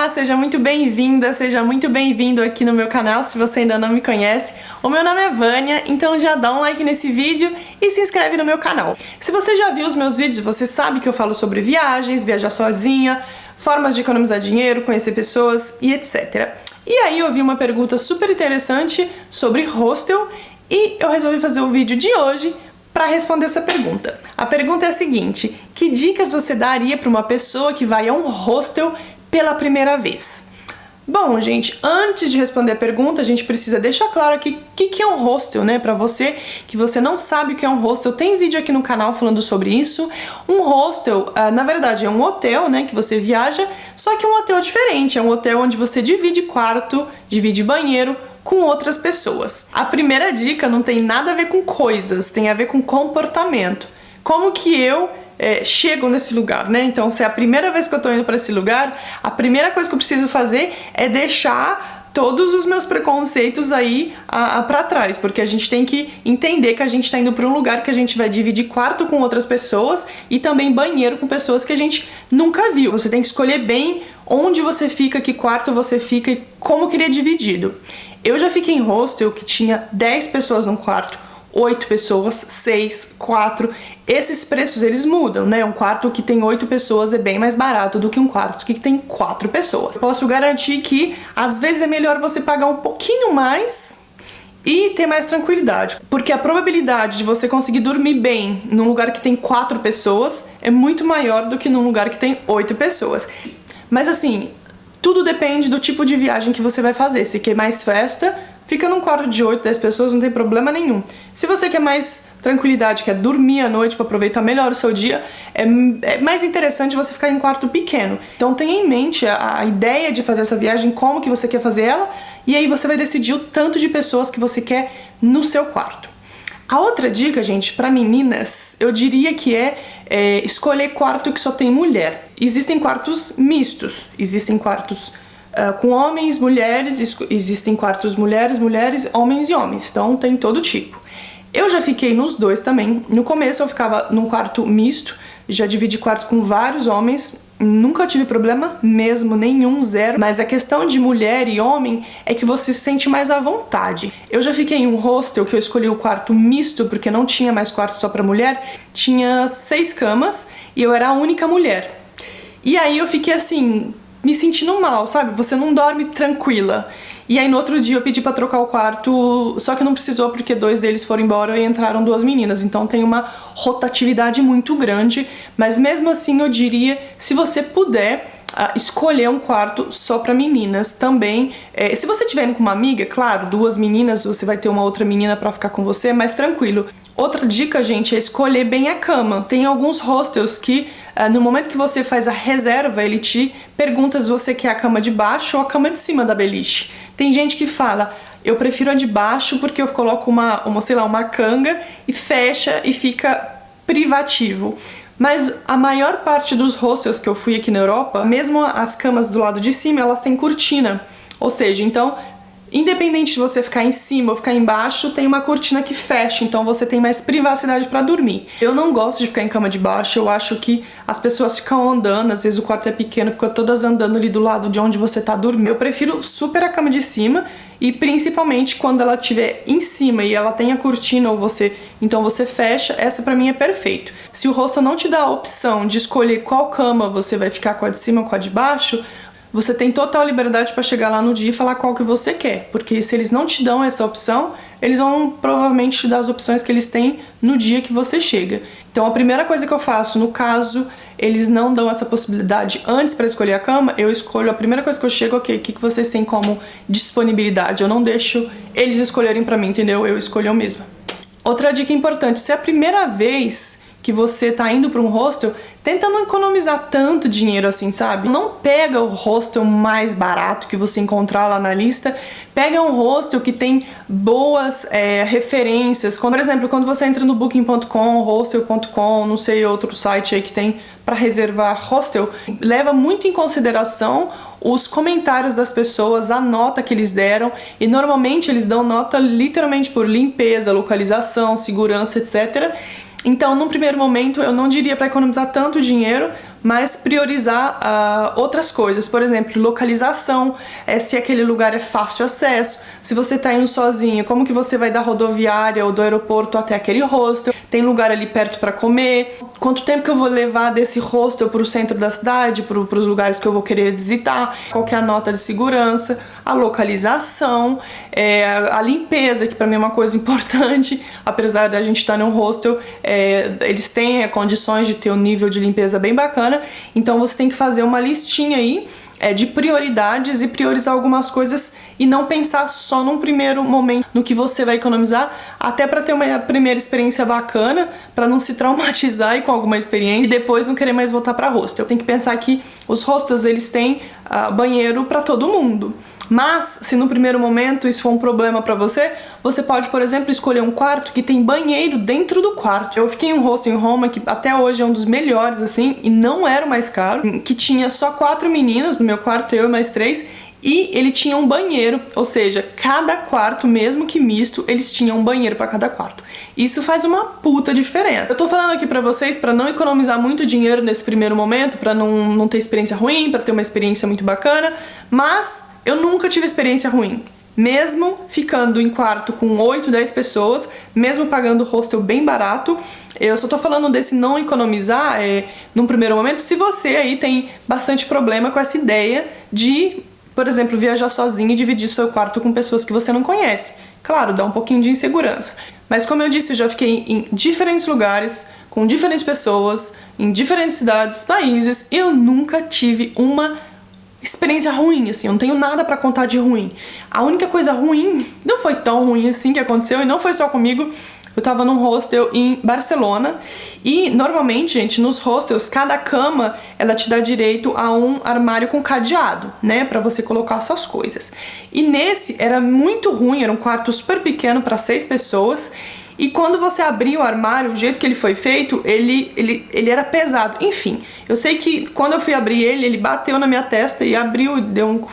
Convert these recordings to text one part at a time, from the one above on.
Olá, seja muito bem-vinda, seja muito bem-vindo aqui no meu canal, se você ainda não me conhece. O meu nome é Vânia, então já dá um like nesse vídeo e se inscreve no meu canal. Se você já viu os meus vídeos, você sabe que eu falo sobre viagens, viajar sozinha, formas de economizar dinheiro, conhecer pessoas e etc. E aí eu vi uma pergunta super interessante sobre hostel e eu resolvi fazer o vídeo de hoje para responder essa pergunta. A pergunta é a seguinte: que dicas você daria para uma pessoa que vai a um hostel pela primeira vez? Bom, gente, antes de responder a pergunta, a gente precisa deixar claro aqui o que é um hostel, né? Para você que você não sabe o que é um hostel, tem vídeo aqui no canal falando sobre isso. Um hostel, na verdade, é um hotel, né? Que você viaja, só que um hotel diferente. É um hotel onde você divide quarto, divide banheiro com outras pessoas. A primeira dica não tem nada a ver com coisas, tem a ver com comportamento. Como que eu chego nesse lugar, né? Então, se é a primeira vez que eu tô indo para esse lugar, a primeira coisa que eu preciso fazer é deixar todos os meus preconceitos aí para trás, porque a gente tem que entender que a gente tá indo para um lugar que a gente vai dividir quarto com outras pessoas e também banheiro com pessoas que a gente nunca viu. Você tem que escolher bem onde você fica, que quarto você fica e como que ele é dividido. Eu já fiquei em hostel que tinha 10 pessoas num quarto, 8 pessoas, 6, 4. Esses preços, eles mudam, né? Um quarto que tem 8 pessoas é bem mais barato do que um quarto que tem 4 pessoas. Posso garantir que, às vezes, é melhor você pagar um pouquinho mais e ter mais tranquilidade. Porque a probabilidade de você conseguir dormir bem num lugar que tem 4 pessoas é muito maior do que num lugar que tem 8 pessoas. Mas, assim, tudo depende do tipo de viagem que você vai fazer. Se quer mais festa, fica num quarto de 8, 10 pessoas, não tem problema nenhum. Se você quer mais tranquilidade, quer dormir à noite para aproveitar melhor o seu dia, é mais interessante você ficar em quarto pequeno. Então tenha em mente a ideia de fazer essa viagem, como que você quer fazer ela, e aí você vai decidir o tanto de pessoas que você quer no seu quarto. A outra dica, gente, para meninas, eu diria que é escolher quarto que só tem mulher. Existem quartos mistos, existem quartos com homens, mulheres, existem quartos mulheres, homens e homens, então tem todo tipo. Eu já fiquei nos dois também. No começo eu ficava num quarto misto, já dividi quarto com vários homens, nunca tive problema mesmo, nenhum, zero. Mas a questão de mulher e homem é que você se sente mais à vontade. Eu já fiquei em um hostel que eu escolhi o quarto misto porque não tinha mais quarto só pra mulher, tinha 6 camas e eu era a única mulher. E aí eu fiquei assim, me sentindo mal, sabe? Você não dorme tranquila. E aí no outro dia eu pedi pra trocar o quarto, só que não precisou porque 2 deles foram embora e entraram 2 meninas. Então tem uma rotatividade muito grande, mas mesmo assim eu diria, se você puder, escolher um quarto só pra meninas também. Se você estiver indo com uma amiga, claro, 2 meninas, você vai ter uma outra menina pra ficar com você, mais tranquilo. Outra dica, gente, é escolher bem a cama. Tem alguns hostels que, no momento que você faz a reserva, ele te pergunta se você quer a cama de baixo ou a cama de cima da beliche. Tem gente que fala, eu prefiro a de baixo porque eu coloco uma canga e fecha e fica privativo. Mas a maior parte dos hostels que eu fui aqui na Europa, mesmo as camas do lado de cima, elas têm cortina. Ou seja, então, independente de você ficar em cima ou ficar embaixo, tem uma cortina que fecha, então você tem mais privacidade pra dormir. Eu não gosto de ficar em cama de baixo, eu acho que as pessoas ficam andando, às vezes o quarto é pequeno, ficam todas andando ali do lado de onde você tá dormindo. Eu prefiro super a cama de cima e principalmente quando ela estiver em cima e ela tem a cortina então você fecha, essa pra mim é perfeito. Se o hostel não te dá a opção de escolher qual cama você vai ficar, com a de cima ou com a de baixo, você tem total liberdade para chegar lá no dia e falar qual que você quer, porque se eles não te dão essa opção, eles vão provavelmente te dar as opções que eles têm no dia que você chega. Então a primeira coisa que eu faço, no caso eles não dão essa possibilidade antes para escolher a cama, eu escolho a primeira coisa que eu chego, ok, o que vocês têm como disponibilidade? Eu não deixo eles escolherem para mim, entendeu? Eu escolho eu mesma. Outra dica importante, se é a primeira vez que você tá indo para um hostel, tenta não economizar tanto dinheiro assim, sabe? Não pega o hostel mais barato que você encontrar lá na lista, pega um hostel que tem boas referências. Por exemplo, quando você entra no booking.com, hostel.com, não sei, outro site aí que tem para reservar hostel, leva muito em consideração os comentários das pessoas, a nota que eles deram, e normalmente eles dão nota literalmente por limpeza, localização, segurança, etc. Então, num primeiro momento, eu não diria para economizar tanto dinheiro, mas priorizar outras coisas. Por exemplo, localização, se aquele lugar é fácil acesso, se você tá indo sozinho, como que você vai da rodoviária ou do aeroporto até aquele hostel, tem lugar ali perto para comer, quanto tempo que eu vou levar desse hostel pro centro da cidade, pros lugares que eu vou querer visitar, qual que é a nota de segurança, a localização, a limpeza, que para mim é uma coisa importante, apesar da gente estar num hostel, eles têm condições de ter um nível de limpeza bem bacana, então você tem que fazer uma listinha aí de prioridades e priorizar algumas coisas e não pensar só num primeiro momento no que você vai economizar, até para ter uma primeira experiência bacana, para não se traumatizar e com alguma experiência e depois não querer mais voltar para hostel. Tem que pensar que os hostels eles têm banheiro para todo mundo. Mas, se no primeiro momento isso for um problema pra você, você pode, por exemplo, escolher um quarto que tem banheiro dentro do quarto. Eu fiquei em um hostel em Roma, que até hoje é um dos melhores, assim, e não era o mais caro, que tinha só 4 meninas no meu quarto, eu e mais 3, e ele tinha um banheiro, ou seja, cada quarto, mesmo que misto, eles tinham um banheiro pra cada quarto. Isso faz uma puta diferença. Eu tô falando aqui pra vocês pra não economizar muito dinheiro nesse primeiro momento, pra não ter experiência ruim, pra ter uma experiência muito bacana, mas eu nunca tive experiência ruim. Mesmo ficando em quarto com 8, 10 pessoas, mesmo pagando hostel bem barato, eu só tô falando desse não economizar num primeiro momento, se você aí tem bastante problema com essa ideia de, por exemplo, viajar sozinho e dividir seu quarto com pessoas que você não conhece. Claro, dá um pouquinho de insegurança. Mas como eu disse, eu já fiquei em diferentes lugares, com diferentes pessoas, em diferentes cidades, países, e eu nunca tive uma experiência ruim, assim, eu não tenho nada pra contar de ruim. A única coisa ruim, não foi tão ruim assim que aconteceu, e não foi só comigo. Eu tava num hostel em Barcelona, e normalmente, gente, nos hostels, cada cama, ela te dá direito a um armário com cadeado, né, pra você colocar suas coisas. E nesse, era muito ruim, era um quarto super pequeno pra 6 pessoas, e quando você abria o armário, o jeito que ele foi feito, ele era pesado. Enfim, eu sei que quando eu fui abrir ele bateu na minha testa e abriu,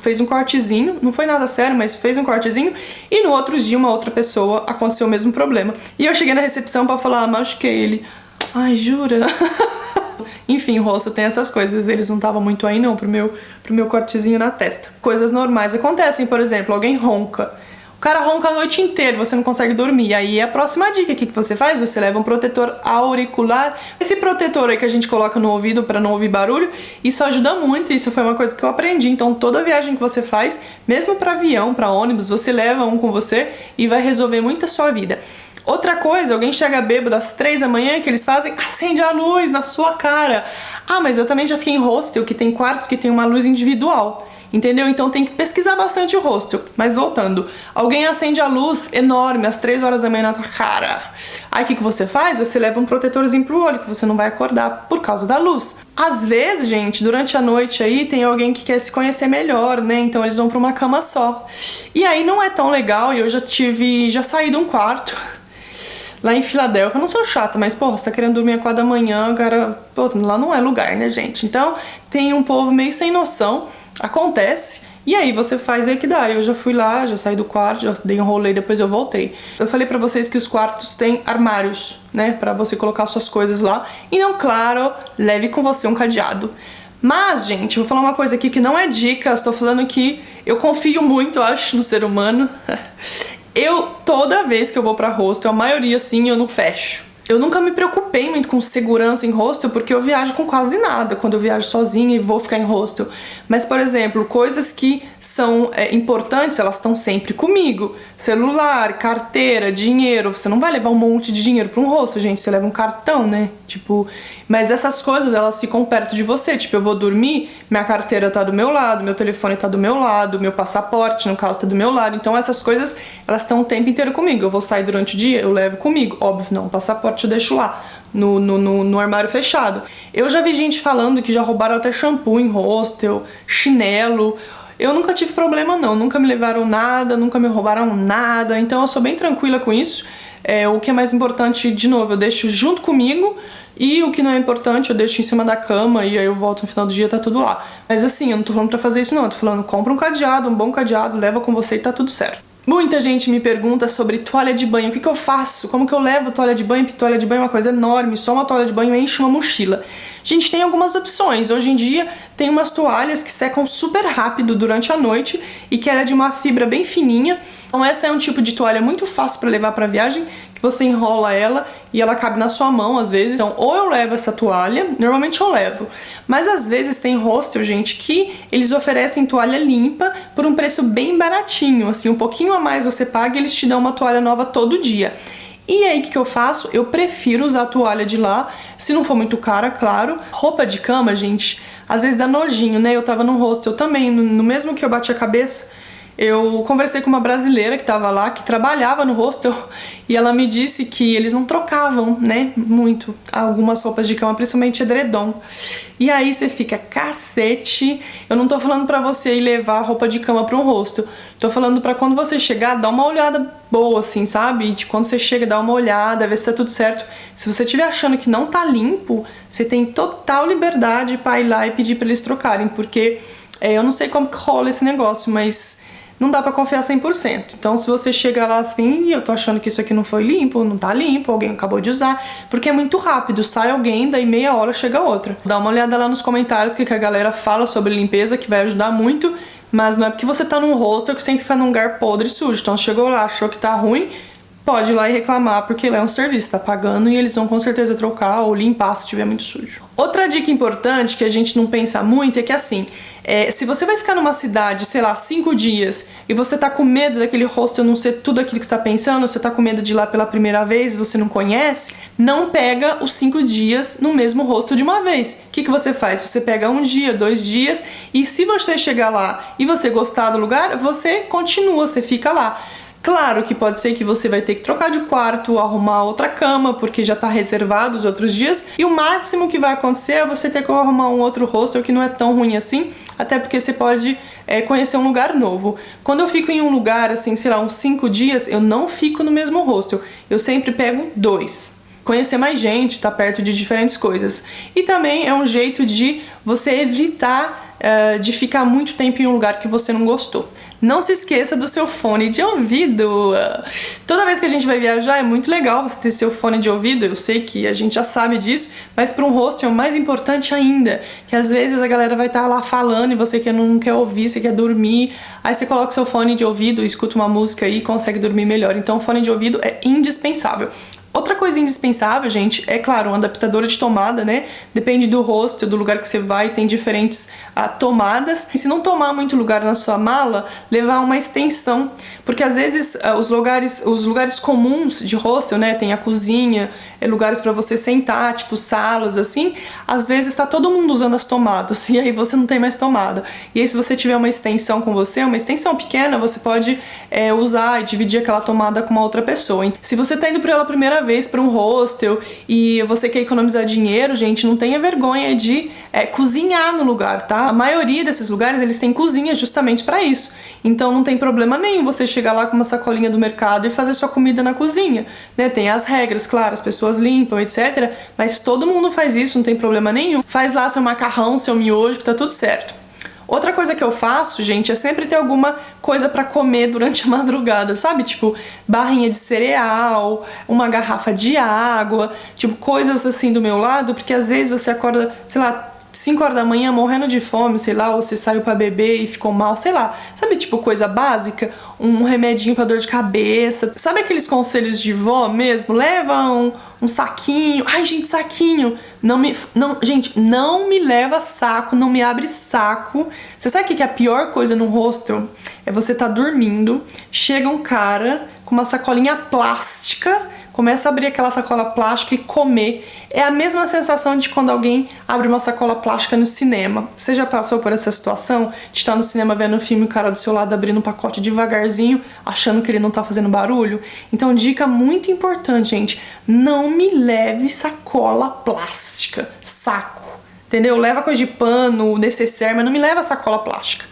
fez um cortezinho. Não foi nada sério, mas fez um cortezinho. E no outro dia, uma outra pessoa, aconteceu o mesmo problema. E eu cheguei na recepção pra falar, machuquei ele. Ai, jura? Enfim, o rosto tem essas coisas, eles não estavam muito aí não pro meu cortezinho na testa. Coisas normais acontecem, por exemplo, alguém ronca. O cara ronca a noite inteira, você não consegue dormir. Aí a próxima dica, o que você faz? Você leva um protetor auricular. Esse protetor aí que a gente coloca no ouvido pra não ouvir barulho, isso ajuda muito, isso foi uma coisa que eu aprendi. Então toda viagem que você faz, mesmo pra avião, pra ônibus, você leva um com você e vai resolver muito a sua vida. Outra coisa, alguém chega bêbado às 3 da manhã, que eles fazem, acende a luz na sua cara. Ah, mas eu também já fiquei em hostel, que tem quarto que tem uma luz individual. Entendeu? Então tem que pesquisar bastante o hostel. Mas voltando, alguém acende a luz enorme às 3 horas da manhã na tua cara. Aí o que você faz? Você leva um protetorzinho pro olho, que você não vai acordar por causa da luz. Às vezes, gente, durante a noite aí tem alguém que quer se conhecer melhor, né? Então eles vão pra uma cama só. E aí não é tão legal, e eu já saí de um quarto lá em Filadélfia. Eu não sou chata, mas, porra, você tá querendo dormir às 4 da manhã, cara, pô, lá não é lugar, né, gente? Então tem um povo meio sem noção. Acontece, e aí você faz aí que dá. Eu já fui lá, já saí do quarto, já dei um rolê, depois eu voltei. Eu falei pra vocês que os quartos têm armários, né, pra você colocar suas coisas lá. E não, claro, leve com você um cadeado. Mas, gente, vou falar uma coisa aqui que não é dica, estou falando que eu confio muito, acho, no ser humano. Toda vez que eu vou pra hostel, a maioria, assim, eu não fecho. Eu nunca me preocupei muito com segurança em hostel, porque eu viajo com quase nada quando eu viajo sozinha e vou ficar em hostel. Mas, por exemplo, coisas que são importantes, elas estão sempre comigo. Celular, carteira, dinheiro. Você não vai levar um monte de dinheiro para um hostel, gente. Você leva um cartão, né? Tipo, mas essas coisas, elas ficam perto de você. Tipo, eu vou dormir, minha carteira tá do meu lado, meu telefone tá do meu lado, meu passaporte, no caso, tá do meu lado. Então, essas coisas, elas estão o tempo inteiro comigo. Eu vou sair durante o dia, eu levo comigo. Óbvio, não, o passaporte eu deixo lá, no armário fechado. Eu já vi gente falando que já roubaram até shampoo em hostel, chinelo. Eu nunca tive problema não, nunca me levaram nada, nunca me roubaram nada, então eu sou bem tranquila com isso. O que é mais importante, de novo, eu deixo junto comigo, e o que não é importante eu deixo em cima da cama, e aí eu volto no final do dia e tá tudo lá. Mas assim, eu não tô falando pra fazer isso não, eu tô falando compra um cadeado, um bom cadeado, leva com você e tá tudo certo. Muita gente me pergunta sobre toalha de banho, o que eu faço? Como que eu levo toalha de banho? Porque toalha de banho é uma coisa enorme, só uma toalha de banho enche uma mochila. Gente, tem algumas opções. Hoje em dia tem umas toalhas que secam super rápido durante a noite e que ela é de uma fibra bem fininha. Então essa é um tipo de toalha muito fácil para levar para viagem, que você enrola ela e ela cabe na sua mão às vezes. Então ou eu levo essa toalha, normalmente eu levo, mas às vezes tem hostel, gente, que eles oferecem toalha limpa por um preço bem baratinho, assim, um pouquinho a mais você paga e eles te dão uma toalha nova todo dia. E aí, o que eu faço? Eu prefiro usar a toalha de lá, se não for muito cara, claro. Roupa de cama, gente, às vezes dá nojinho, né? Eu tava num hostel também, no mesmo que eu bati a cabeça, eu conversei com uma brasileira que tava lá, que trabalhava no hostel, e ela me disse que eles não trocavam, né, muito algumas roupas de cama, principalmente edredom. E aí você fica, cacete, eu não tô falando pra você ir levar roupa de cama pra um hostel, tô falando pra quando você chegar, dar uma olhada boa, assim, sabe? Tipo, quando você chega, dá uma olhada, ver se tá tudo certo. Se você estiver achando que não tá limpo, você tem total liberdade pra ir lá e pedir pra eles trocarem, porque eu não sei como que rola esse negócio, mas não dá pra confiar 100%. Então, se você chega lá assim, e eu tô achando que isso aqui não foi limpo, não tá limpo, alguém acabou de usar, porque é muito rápido, sai alguém, daí meia hora chega outra. Dá uma olhada lá nos comentários que a galera fala sobre limpeza, que vai ajudar muito, mas não é porque você tá num hostel que você tem que ficar num lugar podre e sujo. Então, chegou lá, achou que tá ruim, pode ir lá e reclamar, porque lá é um serviço, tá pagando e eles vão com certeza trocar ou limpar se estiver muito sujo. Outra dica importante que a gente não pensa muito é que assim, se você vai ficar numa cidade, sei lá, 5 dias e você tá com medo daquele hostel não ser tudo aquilo que você tá pensando, você tá com medo de ir lá pela primeira vez e você não conhece, não pega os 5 dias no mesmo hostel de uma vez. O que você faz? Você pega 1 dia, 2 dias e se você chegar lá e você gostar do lugar, você continua, você fica lá. Claro que pode ser que você vai ter que trocar de quarto, arrumar outra cama, porque já tá reservado os outros dias, e o máximo que vai acontecer é você ter que arrumar um outro hostel que não é tão ruim assim, até porque você pode conhecer um lugar novo. Quando eu fico em um lugar, assim, sei lá, uns 5 dias, eu não fico no mesmo hostel, eu sempre pego 2. Conhecer mais gente, tá perto de diferentes coisas. E também é um jeito de você evitar de ficar muito tempo em um lugar que você não gostou. Não se esqueça do seu fone de ouvido. Toda vez que a gente vai viajar é muito legal você ter seu fone de ouvido. Eu sei que a gente já sabe disso, mas para um hostel é o mais importante ainda, que às vezes a galera vai estar lá falando e você não quer ouvir, você quer dormir. Aí você coloca o seu fone de ouvido, escuta uma música aí e consegue dormir melhor. Então o fone de ouvido é indispensável. Outra coisa indispensável, gente, é claro, um adaptador de tomada, né? Depende do hostel, do lugar que você vai, tem diferentes tomadas. E se não tomar muito lugar na sua mala, levar uma extensão, porque às vezes os lugares comuns de hostel, né? Tem a cozinha, lugares para você sentar, tipo salas, assim. Às vezes tá todo mundo usando as tomadas e aí você não tem mais tomada. E aí se você tiver uma extensão com você, uma extensão pequena, você pode usar e dividir aquela tomada com uma outra pessoa. Se você tá indo pela primeira vez para um hostel e você quer economizar dinheiro, gente, não tenha vergonha de cozinhar no lugar, tá? A maioria desses lugares, eles têm cozinha justamente para isso. Então não tem problema nenhum você chegar lá com uma sacolinha do mercado e fazer sua comida na cozinha, né? Tem as regras, claro, as pessoas limpam, etc. Mas todo mundo faz isso, não tem problema nenhum. Faz lá seu macarrão, seu miojo, que tá tudo certo. Outra coisa que eu faço, gente, é sempre ter alguma coisa pra comer durante a madrugada, sabe? Tipo, barrinha de cereal, uma garrafa de água, tipo, coisas assim do meu lado, porque às vezes você acorda, sei lá, 5 horas da manhã morrendo de fome, sei lá, ou você saiu pra beber e ficou mal, sei lá. Sabe, tipo, coisa básica? Um remedinho pra dor de cabeça. Sabe aqueles conselhos de vó mesmo? Leva um saquinho. Ai, gente, saquinho. Gente, não me leva saco, não me abre saco. Você sabe o que é a pior coisa no hostel? É você tá dormindo, chega um cara com uma sacolinha plástica, começa a abrir aquela sacola plástica e comer. É a mesma sensação de quando alguém abre uma sacola plástica no cinema. Você já passou por essa situação de estar no cinema vendo um filme e o cara do seu lado abrindo um pacote devagarzinho, achando que ele não tá fazendo barulho? Então, dica muito importante, gente. Não me leve sacola plástica. Saco. Entendeu? Leva coisa de pano, necessaire, mas não me leva sacola plástica.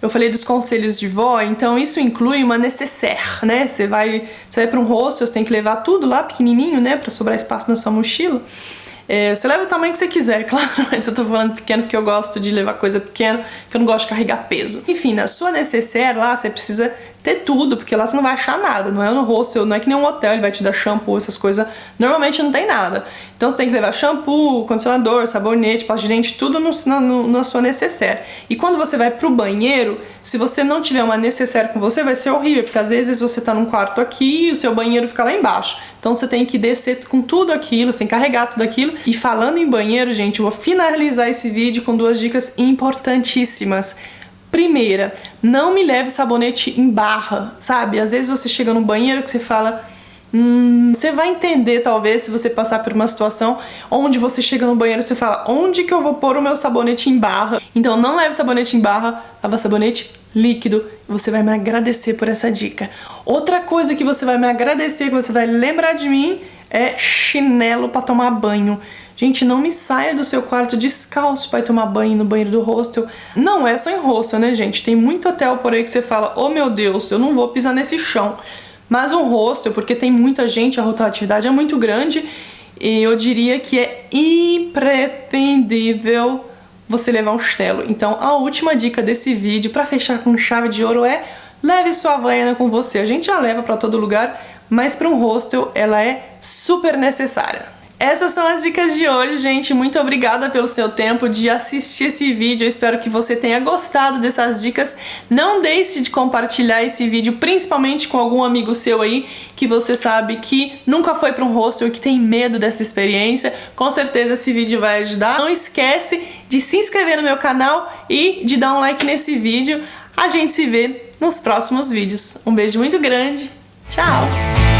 Eu falei dos conselhos de vó, então isso inclui uma nécessaire, né? Você vai para um hostel, você tem que levar tudo lá pequenininho, né? Pra sobrar espaço na sua mochila. Você leva o tamanho que você quiser, claro, mas eu tô falando pequeno porque eu gosto de levar coisa pequena, que eu não gosto de carregar peso. Enfim, na sua necessaire lá, você precisa ter tudo, porque lá você não vai achar nada, não é no hostel, não é que nem um hotel, ele vai te dar shampoo, essas coisas, normalmente não tem nada. Então você tem que levar shampoo, condicionador, sabonete, pasta de dente, tudo na sua necessaire. E quando você vai pro banheiro, se você não tiver uma necessaire com você, vai ser horrível, porque às vezes você tá num quarto aqui e o seu banheiro fica lá embaixo. Então você tem que descer com tudo aquilo, você tem que carregar tudo aquilo. E falando em banheiro, gente, eu vou finalizar esse vídeo com 2 dicas importantíssimas. Primeira, não me leve sabonete em barra, sabe? Às vezes você chega no banheiro que você fala... você vai entender, talvez, se você passar por uma situação onde você chega no banheiro e você fala, onde que eu vou pôr o meu sabonete em barra? Então não leve sabonete em barra, leva sabonete líquido. Você vai me agradecer por essa dica. Outra coisa que você vai me agradecer, que você vai lembrar de mim, é chinelo para tomar banho. Gente, não me saia do seu quarto descalço para ir tomar banho no banheiro do hostel. Não é só em hostel, né, gente? Tem muito hotel por aí que você fala, oh meu Deus, eu não vou pisar nesse chão. Mas um hostel, porque tem muita gente, a rotatividade é muito grande, e eu diria que é imprescindível você levar um chinelo. Então, a última dica desse vídeo, para fechar com chave de ouro, é leve sua Havaiana com você. A gente já leva para todo lugar, mas para um hostel ela é super necessária. Essas são as dicas de hoje, gente. Muito obrigada pelo seu tempo de assistir esse vídeo. Eu espero que você tenha gostado dessas dicas. Não deixe de compartilhar esse vídeo, principalmente com algum amigo seu aí, que você sabe que nunca foi para um hostel e que tem medo dessa experiência. Com certeza esse vídeo vai ajudar. Não esquece de se inscrever no meu canal e de dar um like nesse vídeo. A gente se vê nos próximos vídeos. Um beijo muito grande. Tchau!